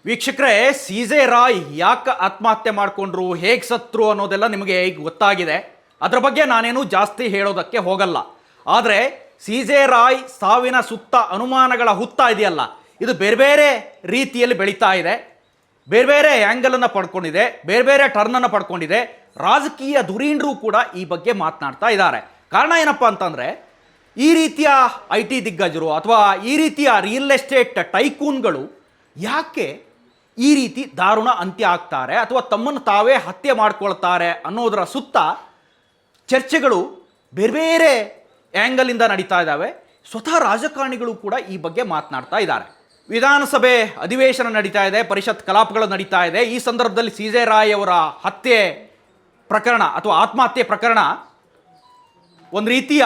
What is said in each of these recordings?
ವೀಕ್ಷಕರೇ, ಸಿ.ಜೆ. ರಾಯ್ ಯಾಕೆ ಆತ್ಮಹತ್ಯೆ ಮಾಡಿಕೊಂಡ್ರು, ಹೇಗೆ ಸತ್ರು ಅನ್ನೋದೆಲ್ಲ ನಿಮಗೆ ಈಗ ಗೊತ್ತಾಗಿದೆ. ಅದರ ಬಗ್ಗೆ ನಾನೇನು ಜಾಸ್ತಿ ಹೇಳೋದಕ್ಕೆ ಹೋಗಲ್ಲ. ಆದರೆ ಸಿ.ಜೆ. ರಾಯ್ ಸಾವಿನ ಸುತ್ತ ಅನುಮಾನಗಳ ಹುತ್ತ ಇದೆಯಲ್ಲ, ಇದು ಬೇರೆ ಬೇರೆ ರೀತಿಯಲ್ಲಿ ಬೆಳೀತಾ ಇದೆ, ಬೇರೆ ಬೇರೆ ಆ್ಯಂಗಲನ್ನು ಪಡ್ಕೊಂಡಿದೆ, ಬೇರೆ ಬೇರೆ ಟರ್ನನ್ನು ಪಡ್ಕೊಂಡಿದೆ. ರಾಜಕೀಯ ಧುರೀಣರು ಕೂಡ ಈ ಬಗ್ಗೆ ಮಾತನಾಡ್ತಾ ಇದ್ದಾರೆ. ಕಾರಣ ಏನಪ್ಪ ಅಂತಂದರೆ, ಈ ರೀತಿಯ IT ದಿಗ್ಗಜರು ಅಥವಾ ಈ ರೀತಿಯ ರಿಯಲ್ ಎಸ್ಟೇಟ್ ಟೈಕೂನ್ಗಳು ಯಾಕೆ ಈ ರೀತಿ ದಾರುಣ ಅಂತ್ಯ ಆಗ್ತಾರೆ ಅಥವಾ ತಮ್ಮನ್ನು ತಾವೇ ಹತ್ಯೆ ಮಾಡ್ಕೊಳ್ತಾರೆ ಅನ್ನೋದರ ಸುತ್ತ ಚರ್ಚೆಗಳು ಬೇರೆ ಬೇರೆ ಆ್ಯಂಗಲಿಂದ ನಡೀತಾ ಇದ್ದಾವೆ. ಸ್ವತಃ ರಾಜಕಾರಣಿಗಳು ಕೂಡ ಈ ಬಗ್ಗೆ ಮಾತನಾಡ್ತಾ ಇದ್ದಾರೆ. ವಿಧಾನಸಭೆ ಅಧಿವೇಶನ ನಡೀತಾ ಇದೆ, ಪರಿಷತ್ ಕಲಾಪಗಳು ನಡೀತಾ ಇದೆ. ಈ ಸಂದರ್ಭದಲ್ಲಿ ಸಿ.ಜೆ. ರಾಯ್ ಅವರ ಹತ್ಯೆ ಪ್ರಕರಣ ಅಥವಾ ಆತ್ಮಹತ್ಯೆ ಪ್ರಕರಣ ಒಂದು ರೀತಿಯ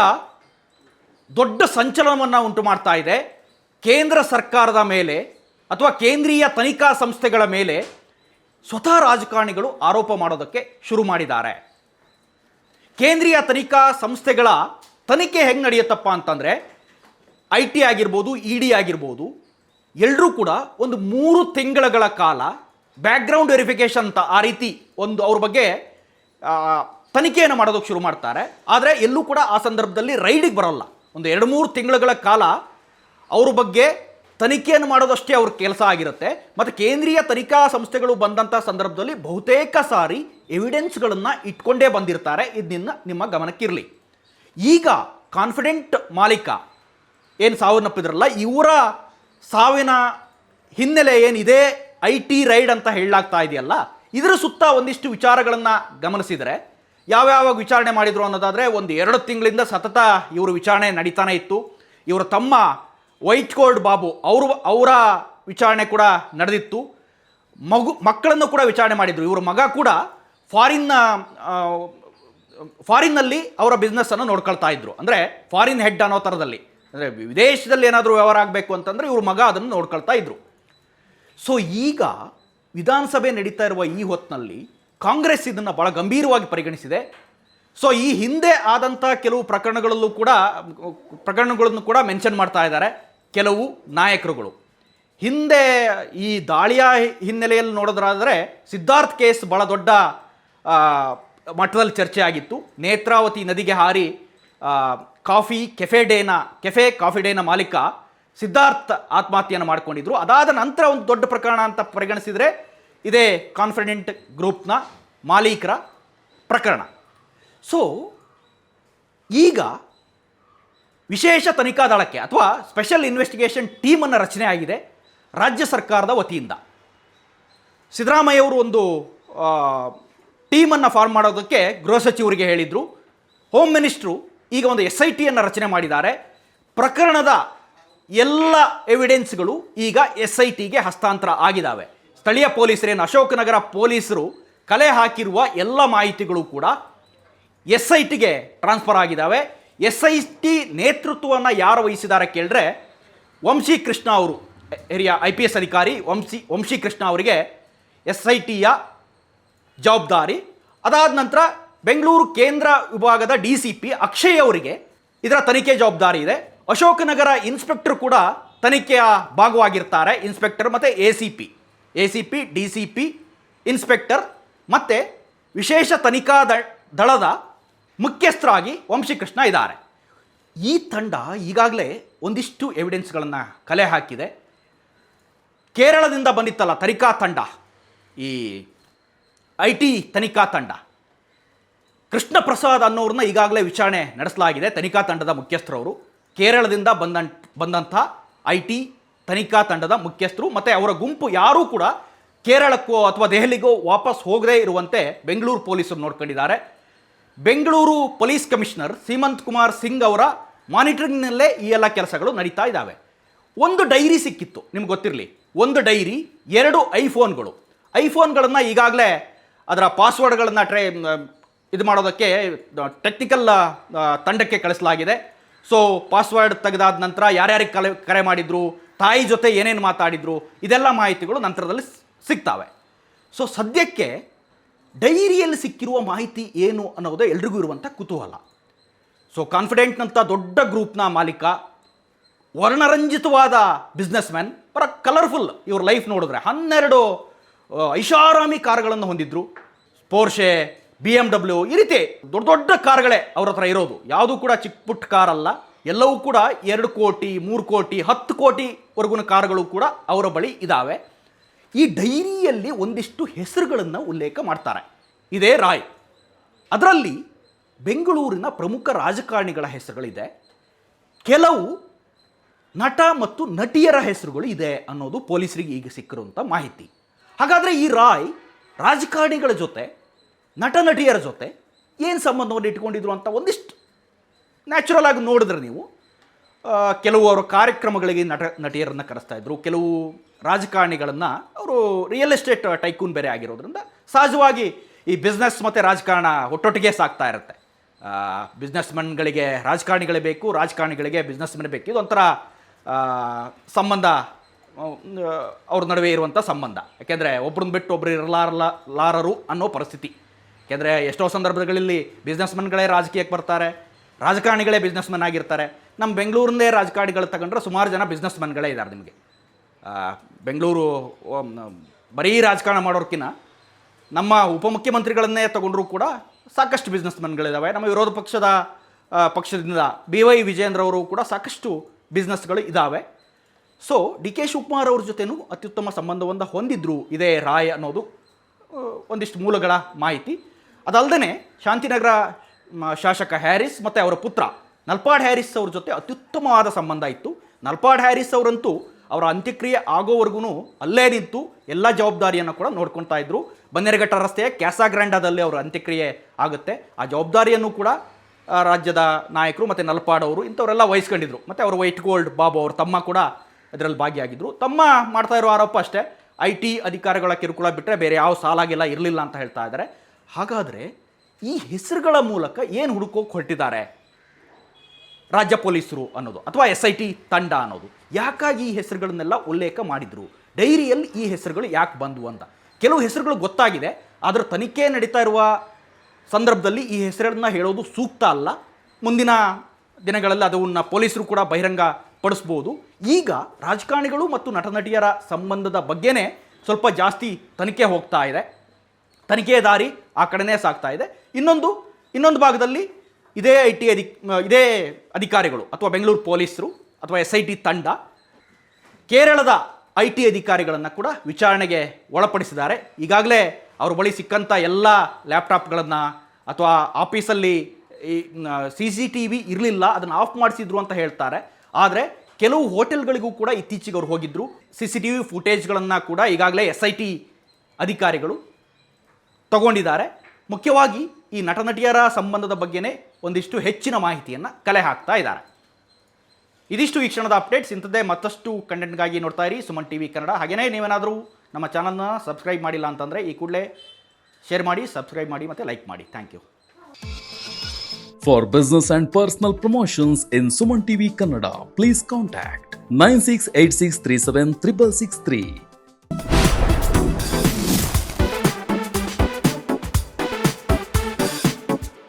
ದೊಡ್ಡ ಸಂಚಲನವನ್ನು ಉಂಟು ಮಾಡ್ತಾ ಇದೆ. ಕೇಂದ್ರ ಸರ್ಕಾರದ ಮೇಲೆ ಅಥವಾ ಕೇಂದ್ರೀಯ ತನಿಖಾ ಸಂಸ್ಥೆಗಳ ಮೇಲೆ ಸ್ವತಃ ರಾಜಕಾರಣಿಗಳು ಆರೋಪ ಮಾಡೋದಕ್ಕೆ ಶುರು ಮಾಡಿದ್ದಾರೆ. ಕೇಂದ್ರೀಯ ತನಿಖಾ ಸಂಸ್ಥೆಗಳ ತನಿಖೆ ಹೆಂಗೆ ನಡೆಯುತ್ತಪ್ಪ ಅಂತಂದರೆ, IT ಆಗಿರ್ಬೋದು, ED ಆಗಿರ್ಬೋದು, ಎಲ್ಲರೂ ಕೂಡ ಒಂದು 3 ತಿಂಗಳ ಕಾಲ ಬ್ಯಾಕ್ಗ್ರೌಂಡ್ ವೆರಿಫಿಕೇಷನ್ ಅಂತ ಆ ರೀತಿ ಒಂದು ಅವ್ರ ಬಗ್ಗೆ ತನಿಖೆಯನ್ನು ಮಾಡೋದಕ್ಕೆ ಶುರು ಮಾಡ್ತಾರೆ. ಆದರೆ ಎಲ್ಲೂ ಕೂಡ ಆ ಸಂದರ್ಭದಲ್ಲಿ ರೈಡಿಗೆ ಬರೋಲ್ಲ. ಒಂದು 2-3 ತಿಂಗಳ ಕಾಲ ಅವ್ರ ಬಗ್ಗೆ ತನಿಖೆಯನ್ನು ಮಾಡೋದಷ್ಟೇ ಅವ್ರ ಕೆಲಸ ಆಗಿರುತ್ತೆ. ಮತ್ತು ಕೇಂದ್ರೀಯ ತನಿಖಾ ಸಂಸ್ಥೆಗಳು ಬಂದಂಥ ಸಂದರ್ಭದಲ್ಲಿ ಬಹುತೇಕ ಸಾರಿ ಎವಿಡೆನ್ಸ್ಗಳನ್ನು ಇಟ್ಕೊಂಡೇ ಬಂದಿರ್ತಾರೆ. ಇದನ್ನ ನಿಮ್ಮ ಗಮನಕ್ಕಿರಲಿ. ಈಗ ಕಾನ್ಫಿಡೆಂಟ್ ಮಾಲೀಕ ಏನು ಸಾವನ್ನಪ್ಪಿದ್ರಲ್ಲ, ಇವರ ಸಾವಿನ ಹಿನ್ನೆಲೆ ಏನಿದೆ, IT ರೈಡ್ ಅಂತ ಹೇಳಲಾಗ್ತಾ ಇದೆಯಲ್ಲ, ಇದರ ಸುತ್ತ ಒಂದಿಷ್ಟು ವಿಚಾರಗಳನ್ನು ಗಮನಿಸಿದರೆ ಯಾವ್ಯಾವ ವಿಚಾರಣೆ ಮಾಡಿದರು ಅನ್ನೋದಾದರೆ, ಒಂದು 2 ತಿಂಗಳಿಂದ ಸತತ ಇವರು ವಿಚಾರಣೆ ನಡೀತಾನೆ ಇತ್ತು. ಇವರ ತಮ್ಮ ವೈಟ್ ಕೋಲ್ಡ್ ಬಾಬು ಅವರ ವಿಚಾರಣೆ ಕೂಡ ನಡೆದಿತ್ತು. ಮಕ್ಕಳನ್ನು ಕೂಡ ವಿಚಾರಣೆ ಮಾಡಿದರು. ಇವರ ಮಗ ಕೂಡ ಫಾರಿನ್ನಲ್ಲಿ ಅವರ ಬಿಸ್ನೆಸ್ಸನ್ನು ನೋಡ್ಕೊಳ್ತಾ ಇದ್ರು. ಅಂದರೆ ಫಾರಿನ್ ಹೆಡ್ ಅನ್ನೋ ಥರದಲ್ಲಿ, ಅಂದರೆ ವಿದೇಶದಲ್ಲಿ ಏನಾದರೂ ವ್ಯವಹಾರ ಆಗಬೇಕು ಅಂತಂದರೆ ಇವ್ರ ಮಗ ಅದನ್ನು ನೋಡ್ಕೊಳ್ತಾ ಇದ್ರು. ಸೊ ಈಗ ವಿಧಾನಸಭೆ ನಡೀತಾ ಇರುವ ಈ ಹೊತ್ತಿನಲ್ಲಿ ಕಾಂಗ್ರೆಸ್ ಇದನ್ನು ಭಾಳ ಗಂಭೀರವಾಗಿ ಪರಿಗಣಿಸಿದೆ. ಸೊ ಈ ಹಿಂದೆ ಆದಂಥ ಕೆಲವು ಪ್ರಕರಣಗಳನ್ನು ಕೂಡ ಮೆನ್ಷನ್ ಮಾಡ್ತಾ ಇದ್ದಾರೆ ಕೆಲವು ನಾಯಕರುಗಳು. ಹಿಂದೆ ಈ ದಾಳಿಯ ಹಿನ್ನೆಲೆಯಲ್ಲಿ ನೋಡೋದಾದರೆ ಸಿದ್ಧಾರ್ಥ್ ಕೇಸ್ ಭಾಳ ದೊಡ್ಡ ಮಟ್ಟದಲ್ಲಿ ಚರ್ಚೆ ಆಗಿತ್ತು. ನೇತ್ರಾವತಿ ನದಿಗೆ ಹಾರಿ ಕಾಫಿ ಡೇನ ಮಾಲೀಕ ಸಿದ್ಧಾರ್ಥ್ ಆತ್ಮಹತ್ಯೆಯನ್ನು ಮಾಡ್ಕೊಂಡಿದ್ರು. ಅದಾದ ನಂತರ ಒಂದು ದೊಡ್ಡ ಪ್ರಕರಣ ಅಂತ ಪರಿಗಣಿಸಿದರೆ ಇದೇ ಕಾನ್ಫಿಡೆಂಟ್ ಗ್ರೂಪ್ನ ಮಾಲೀಕರ ಪ್ರಕರಣ. ಸೊ ಈಗ ವಿಶೇಷ ತನಿಖಾ ದಳಕ್ಕೆ ಅಥವಾ ಸ್ಪೆಷಲ್ ಇನ್ವೆಸ್ಟಿಗೇಷನ್ ಟೀಮನ್ನು ರಚನೆ ಆಗಿದೆ ರಾಜ್ಯ ಸರ್ಕಾರದ ವತಿಯಿಂದ. ಸಿದ್ದರಾಮಯ್ಯವರು ಒಂದು ಟೀಮನ್ನು ಫಾರ್ಮ್ ಮಾಡೋದಕ್ಕೆ ಗೃಹ ಸಚಿವರಿಗೆ ಹೇಳಿದರು. ಹೋಮ್ ಮಿನಿಸ್ಟ್ರು ಈಗ ಒಂದು SITಯನ್ನು ರಚನೆ ಮಾಡಿದ್ದಾರೆ. ಪ್ರಕರಣದ ಎಲ್ಲ ಎವಿಡೆನ್ಸ್ಗಳು ಈಗ SITಗೆ ಹಸ್ತಾಂತರ ಆಗಿದ್ದಾವೆ. ಸ್ಥಳೀಯ ಪೊಲೀಸರೇನು ಅಶೋಕನಗರ ಪೊಲೀಸರು ಕಲೆ ಹಾಕಿರುವ ಎಲ್ಲ ಮಾಹಿತಿಗಳು ಕೂಡ SITಗೆ ಟ್ರಾನ್ಸ್ಫರ್ ಆಗಿದ್ದಾವೆ. SIT ನೇತೃತ್ವವನ್ನು ಯಾರು ವಹಿಸಿದ್ದಾರೆ ಕೇಳಿದ್ರೆ, ವಂಶಿ ಕೃಷ್ಣ ಅವರು, ಹಿರಿಯ IPS ಅಧಿಕಾರಿ ವಂಶಿ ಕೃಷ್ಣ ಅವರಿಗೆ SITಯ ಜವಾಬ್ದಾರಿ. ಅದಾದ ನಂತರ ಬೆಂಗಳೂರು ಕೇಂದ್ರ ವಿಭಾಗದ DCP ಅಕ್ಷಯ್ ಅವರಿಗೆ ಇದರ ತನಿಖೆ ಜವಾಬ್ದಾರಿ ಇದೆ. ಅಶೋಕನಗರ ಇನ್ಸ್ಪೆಕ್ಟರ್ ಕೂಡ ತನಿಖೆಯ ಭಾಗವಾಗಿರ್ತಾರೆ. ಇನ್ಸ್ಪೆಕ್ಟರ್ ಮತ್ತು ACP DCP ಇನ್ಸ್ಪೆಕ್ಟರ್ ಮತ್ತು ವಿಶೇಷ ತನಿಖಾ ದಳದ ಮುಖ್ಯಸ್ಥರಾಗಿ ವಂಶಿಕೃಷ್ಣ ಇದ್ದಾರೆ. ಈ ತಂಡ ಈಗಾಗಲೇ ಒಂದಿಷ್ಟು ಎವಿಡೆನ್ಸ್ಗಳನ್ನು ಕಲೆ ಹಾಕಿದೆ. ಕೇರಳದಿಂದ ಬಂದಿತ್ತಲ್ಲ ತನಿಖಾ ತಂಡ, ಈ IT ತನಿಖಾ ತಂಡ, ಕೃಷ್ಣ ಪ್ರಸಾದ್ ಅನ್ನೋರನ್ನ ಈಗಾಗಲೇ ವಿಚಾರಣೆ ನಡೆಸಲಾಗಿದೆ. ತನಿಖಾ ತಂಡದ ಮುಖ್ಯಸ್ಥರವರು ಕೇರಳದಿಂದ ಬಂದಂಥ IT ತನಿಖಾ ತಂಡದ ಮುಖ್ಯಸ್ಥರು ಮತ್ತು ಅವರ ಗುಂಪು ಯಾರೂ ಕೂಡ ಕೇರಳಕ್ಕೋ ಅಥವಾ ದೆಹಲಿಗೋ ವಾಪಸ್ ಹೋಗದೇ ಇರುವಂತೆ ಬೆಂಗಳೂರು ಪೊಲೀಸರು ನೋಡ್ಕೊಂಡಿದ್ದಾರೆ. ಬೆಂಗಳೂರು ಪೊಲೀಸ್ ಕಮಿಷನರ್ ಸೀಮಂತ್ ಕುಮಾರ್ ಸಿಂಗ್ ಅವರ ಮಾನಿಟರಿಂಗ್ನಲ್ಲೇ ಈ ಎಲ್ಲ ಕೆಲಸಗಳು ನಡೀತಾ ಇದ್ದಾವೆ. ಒಂದು ಡೈರಿ ಸಿಕ್ಕಿತ್ತು, ನಿಮ್ಗೆ ಗೊತ್ತಿರಲಿ. ಒಂದು ಡೈರಿ, 2 ಐಫೋನ್ಗಳನ್ನು ಈಗಾಗಲೇ ಅದರ ಪಾಸ್ವರ್ಡ್ಗಳನ್ನು ಇದು ಮಾಡೋದಕ್ಕೆ ಟೆಕ್ನಿಕಲ್ ತಂಡಕ್ಕೆ ಕಳಿಸಲಾಗಿದೆ. ಸೊ ಪಾಸ್ವರ್ಡ್ ತೆಗೆದಾದ ನಂತರ ಯಾರ್ಯಾರಿಗೆ ಕರೆ ಮಾಡಿದ್ರು, ತಾಯಿ ಜೊತೆ ಏನೇನು ಮಾತಾಡಿದ್ರು, ಇದೆಲ್ಲ ಮಾಹಿತಿಗಳು ನಂತರದಲ್ಲಿ ಸಿಗ್ತವೆ. ಸೊ ಸದ್ಯಕ್ಕೆ ಡೈರಿಯಲ್ಲಿ ಸಿಕ್ಕಿರುವ ಮಾಹಿತಿ ಏನು ಅನ್ನೋದು ಎಲ್ರಿಗೂ ಇರುವಂಥ ಕುತೂಹಲ. ಸೊ ಕಾನ್ಫಿಡೆಂಟ್ನಂಥ ದೊಡ್ಡ ಗ್ರೂಪ್ನ ಮಾಲೀಕ, ವರ್ಣರಂಜಿತವಾದ ಬಿಸ್ನೆಸ್ ಮ್ಯಾನ್, ಬರ ಕಲರ್ಫುಲ್ ಇವ್ರ ಲೈಫ್ ನೋಡಿದ್ರೆ 12 ಐಷಾರಾಮಿ ಕಾರುಗಳನ್ನು ಹೊಂದಿದ್ರು. ಪೋರ್ಷೆ, BMW ಈ ರೀತಿ ದೊಡ್ಡ ದೊಡ್ಡ ಕಾರುಗಳೇ ಅವ್ರ ಹತ್ರ ಇರೋದು. ಯಾವುದೂ ಕೂಡ ಚಿಕ್ಕ ಪುಟ್ಟ ಕಾರಲ್ಲ, ಎಲ್ಲವೂ ಕೂಡ 2 ಕೋಟಿ 3 ಕೋಟಿ 10 ಕೋಟಿವರೆಗಿನ ಕಾರುಗಳು ಕೂಡ ಅವರ ಬಳಿ ಇದ್ದಾವೆ. ಈ ಡೈರಿಯಲ್ಲಿ ಒಂದಿಷ್ಟು ಹೆಸರುಗಳನ್ನು ಉಲ್ಲೇಖ ಮಾಡ್ತಾರೆ. ಇದೇ ರಾಯ್. ಅದರಲ್ಲಿ ಬೆಂಗಳೂರಿನ ಪ್ರಮುಖ ರಾಜಕಾರಣಿಗಳ ಹೆಸರುಗಳಿದೆ, ಕೆಲವು ನಟ ಮತ್ತು ನಟಿಯರ ಹೆಸರುಗಳು ಇದೆ ಅನ್ನೋದು ಪೊಲೀಸರಿಗೆ ಈಗ ಸಿಕ್ಕಿರುವಂಥ ಮಾಹಿತಿ. ಹಾಗಾದರೆ ಈ ರಾಯ್ ರಾಜಕಾರಣಿಗಳ ಜೊತೆ, ನಟ ನಟಿಯರ ಜೊತೆ ಏನು ಸಂಬಂಧವನ್ನು ಇಟ್ಕೊಂಡಿದ್ರು ಅಂತ ಒಂದಿಷ್ಟು ನ್ಯಾಚುರಲ್ ಆಗಿ ನೋಡಿದ್ರೆ ನೀವು, ಕೆಲವು ಅವರ ಕಾರ್ಯಕ್ರಮಗಳಿಗೆ ನಟಿಯರನ್ನು ಕರೆಸ್ತಾ ಇದ್ರು, ಕೆಲವು ರಾಜಕಾರಣಿಗಳನ್ನು ಅವರು ರಿಯಲ್ ಎಸ್ಟೇಟ್ ಟೈಕೂನ್ ಬೇರೆ ಆಗಿರೋದ್ರಿಂದ ಸಹಜವಾಗಿ ಈ ಬಿಸ್ನೆಸ್ ಮತ್ತು ರಾಜಕಾರಣ ಒಟ್ಟೊಟ್ಟಿಗೆ ಸಾಗ್ತಾ ಇರುತ್ತೆ. ಬಿಸ್ನೆಸ್ಮನ್ಗಳಿಗೆ ರಾಜಕಾರಣಿಗಳೇ ಬೇಕು, ರಾಜಕಾರಣಿಗಳಿಗೆ ಬಿಸ್ನೆಸ್ಮನ್ ಬೇಕು. ಇದೊಂಥರ ಸಂಬಂಧ ಅವ್ರ ನಡುವೆ ಇರುವಂಥ ಸಂಬಂಧ. ಯಾಕೆಂದರೆ ಒಬ್ರನ್ನ ಬಿಟ್ಟು ಒಬ್ಬರು ಇರಲಾರರು ಅನ್ನೋ ಪರಿಸ್ಥಿತಿ. ಯಾಕೆಂದರೆ ಎಷ್ಟೋ ಸಂದರ್ಭಗಳಲ್ಲಿ ಬಿಸ್ನೆಸ್ಮನ್ಗಳೇ ರಾಜಕೀಯಕ್ಕೆ ಬರ್ತಾರೆ, ರಾಜಕಾರಣಿಗಳೇ ಬಿಸ್ನೆಸ್ಮನ್ ಆಗಿರ್ತಾರೆ. ನಮ್ಮ ಬೆಂಗಳೂರಿಂದೇ ರಾಜಕಾರಣಿಗಳು ತಗೊಂಡ್ರೆ ಸುಮಾರು ಜನ ಬಿಸ್ನೆಸ್ಮನ್ಗಳೇ ಇದ್ದಾರೆ. ನಿಮಗೆ ಬೆಂಗಳೂರು ಬರೀ ರಾಜಕಾರಣ ಮಾಡೋರ್ಕಿನ್ನ ನಮ್ಮ ಉಪಮುಖ್ಯಮಂತ್ರಿಗಳನ್ನೇ ತಗೊಂಡ್ರೂ ಕೂಡ ಸಾಕಷ್ಟು ಬಿಸ್ನೆಸ್ಮನ್ಗಳಿದ್ದಾವೆ. ನಮ್ಮ ವಿರೋಧ ಪಕ್ಷದಿಂದ BY ವಿಜೇಂದ್ರ ಅವರು ಕೂಡ ಸಾಕಷ್ಟು ಬಿಸ್ನೆಸ್ಗಳು ಇದ್ದಾವೆ. ಸೊ DK ಶಿವಕುಮಾರ್ ಅವ್ರ ಜೊತೆನೂ ಅತ್ಯುತ್ತಮ ಸಂಬಂಧವನ್ನು ಹೊಂದಿದ್ರು ಇದೇ ರಾಯ್ ಅನ್ನೋದು ಒಂದಿಷ್ಟು ಮೂಲಗಳ ಮಾಹಿತಿ. ಅದಲ್ಲದೆ ಶಾಂತಿನಗರ ಶಾಸಕ ಹ್ಯಾರಿಸ್ ಮತ್ತು ಅವರ ಪುತ್ರ ನಲ್ಪಾಡ್ ಹ್ಯಾರಿಸ್ ಅವ್ರ ಜೊತೆ ಅತ್ಯುತ್ತಮವಾದ ಸಂಬಂಧ ಇತ್ತು. ನಲ್ಪಾಡ್ ಹ್ಯಾರಿಸ್ ಅವರಂತೂ ಅವರ ಅಂತ್ಯಕ್ರಿಯೆ ಆಗೋವರೆಗೂ ಅಲ್ಲೇ ನಿಂತು ಎಲ್ಲ ಜವಾಬ್ದಾರಿಯನ್ನು ಕೂಡ ನೋಡ್ಕೊತಾ ಇದ್ರು. ಬನ್ನೇರುಘಟ್ಟ ರಸ್ತೆಯ ಕ್ಯಾಸಾಗ್ರಾಂಡಾದಲ್ಲಿ ಅವರ ಅಂತ್ಯಕ್ರಿಯೆ ಆಗುತ್ತೆ. ಆ ಜವಾಬ್ದಾರಿಯನ್ನು ಕೂಡ ರಾಜ್ಯದ ನಾಯಕರು ಮತ್ತು ನಲ್ಪಾಡ್ ಅವರು ಇಂಥವರೆಲ್ಲ ವಹಿಸ್ಕೊಂಡಿದ್ರು. ಮತ್ತು ಅವರು ವೈಟ್ ಗೋಲ್ಡ್ ಬಾಬು ಅವ್ರ ತಮ್ಮ ಕೂಡ ಅದರಲ್ಲಿ ಭಾಗಿಯಾಗಿದ್ದರು. ತಮ್ಮ ಮಾಡ್ತಾ ಇರೋ ಆರೋಪ ಅಷ್ಟೇ, IT ಅಧಿಕಾರಿಗಳ ಕಿರುಕುಳ ಬಿಟ್ಟರೆ ಬೇರೆ ಯಾವ ಸಾಲಾಗಿಲ್ಲ ಇರಲಿಲ್ಲ ಅಂತ ಹೇಳ್ತಾ ಇದ್ದಾರೆ. ಹಾಗಾದರೆ ಈ ಹೆಸರುಗಳ ಮೂಲಕ ಏನು ಹುಡುಕೋಕೆ ಹೊರಟಿದ್ದಾರೆ ರಾಜ್ಯ ಪೊಲೀಸರು ಅನ್ನೋದು, ಅಥವಾ SIT ತಂಡ ಅನ್ನೋದು, ಯಾಕಾಗಿ ಈ ಹೆಸರುಗಳನ್ನೆಲ್ಲ ಉಲ್ಲೇಖ ಮಾಡಿದರು, ಡೈರಿಯಲ್ಲಿ ಈ ಹೆಸರುಗಳು ಯಾಕೆ ಬಂದವು ಅಂತ. ಕೆಲವು ಹೆಸರುಗಳು ಗೊತ್ತಾಗಿದೆ, ಆದರೆ ತನಿಖೆ ನಡೀತಾ ಇರುವ ಸಂದರ್ಭದಲ್ಲಿ ಈ ಹೆಸರನ್ನು ಹೇಳೋದು ಸೂಕ್ತ ಅಲ್ಲ. ಮುಂದಿನ ದಿನಗಳಲ್ಲಿ ಅದನ್ನು ಪೊಲೀಸರು ಕೂಡ ಬಹಿರಂಗ ಪಡಿಸ್ಬೋದು. ಈಗ ರಾಜಕಾರಣಿಗಳು ಮತ್ತು ನಟ ನಟಿಯರ ಸಂಬಂಧದ ಬಗ್ಗೆನೇ ಸ್ವಲ್ಪ ಜಾಸ್ತಿ ತನಿಖೆ ಹೋಗ್ತಾ ಇದೆ, ತನಿಖೆ ದಾರಿ ಆ ಕಡೆನೇ ಸಾಗ್ತಾ ಇದೆ. ಇನ್ನೊಂದು ಭಾಗದಲ್ಲಿ ಇದೇ ಅಧಿಕಾರಿಗಳು ಅಥವಾ ಬೆಂಗಳೂರು ಪೊಲೀಸರು ಅಥವಾ SIT ತಂಡ ಕೇರಳದ IT ಅಧಿಕಾರಿಗಳನ್ನು ಕೂಡ ವಿಚಾರಣೆಗೆ ಒಳಪಡಿಸಿದ್ದಾರೆ. ಈಗಾಗಲೇ ಅವ್ರ ಬಳಿ ಸಿಕ್ಕಂಥ ಎಲ್ಲ ಲ್ಯಾಪ್ಟಾಪ್ಗಳನ್ನು ಅಥವಾ ಆಫೀಸಲ್ಲಿ CCTV ಇರಲಿಲ್ಲ, ಅದನ್ನು ಆಫ್ ಮಾಡಿಸಿದ್ರು ಅಂತ ಹೇಳ್ತಾರೆ. ಆದರೆ ಕೆಲವು ಹೋಟೆಲ್ಗಳಿಗೂ ಕೂಡ ಇತ್ತೀಚೆಗೆ ಅವ್ರು ಹೋಗಿದ್ದರು. CCTV ಫುಟೇಜ್ಗಳನ್ನು ಕೂಡ ಈಗಾಗಲೇ SIT ಅಧಿಕಾರಿಗಳು ತಗೊಂಡಿದ್ದಾರೆ. ಮುಖ್ಯವಾಗಿ ಈ ನಟ ನಟಿಯರ ಸಂಬಂಧದ ಬಗ್ಗೆನೇ ಒಂದಿಷ್ಟು ಹೆಚ್ಚಿನ ಮಾಹಿತಿಯನ್ನು ಕಲೆ ಹಾಕ್ತಾ ಇದ್ದಾರೆ. ಇದಿಷ್ಟು ಈ ಕ್ಷಣದ ಅಪ್ಡೇಟ್ಸ್. ಇಂಥದ್ದೇ ಮತ್ತಷ್ಟು ಕಂಟೆಂಟ್ಗಾಗಿ ನೋಡ್ತಾ ಇರಿ ಸುಮನ್ TV ಕನ್ನಡ. ಹಾಗೆಯೇ ನೀವೇನಾದರೂ ನಮ್ಮ ಚಾನಲ್ನ ಸಬ್ಸ್ಕ್ರೈಬ್ ಮಾಡಿಲ್ಲ ಅಂತಂದರೆ ಈ ಕೂಡಲೇ ಶೇರ್ ಮಾಡಿ, ಸಬ್ಸ್ಕ್ರೈಬ್ ಮಾಡಿ ಮತ್ತು ಲೈಕ್ ಮಾಡಿ. Thank you. For business and personal promotions in Suman TV Kannada, please contact 9686376663.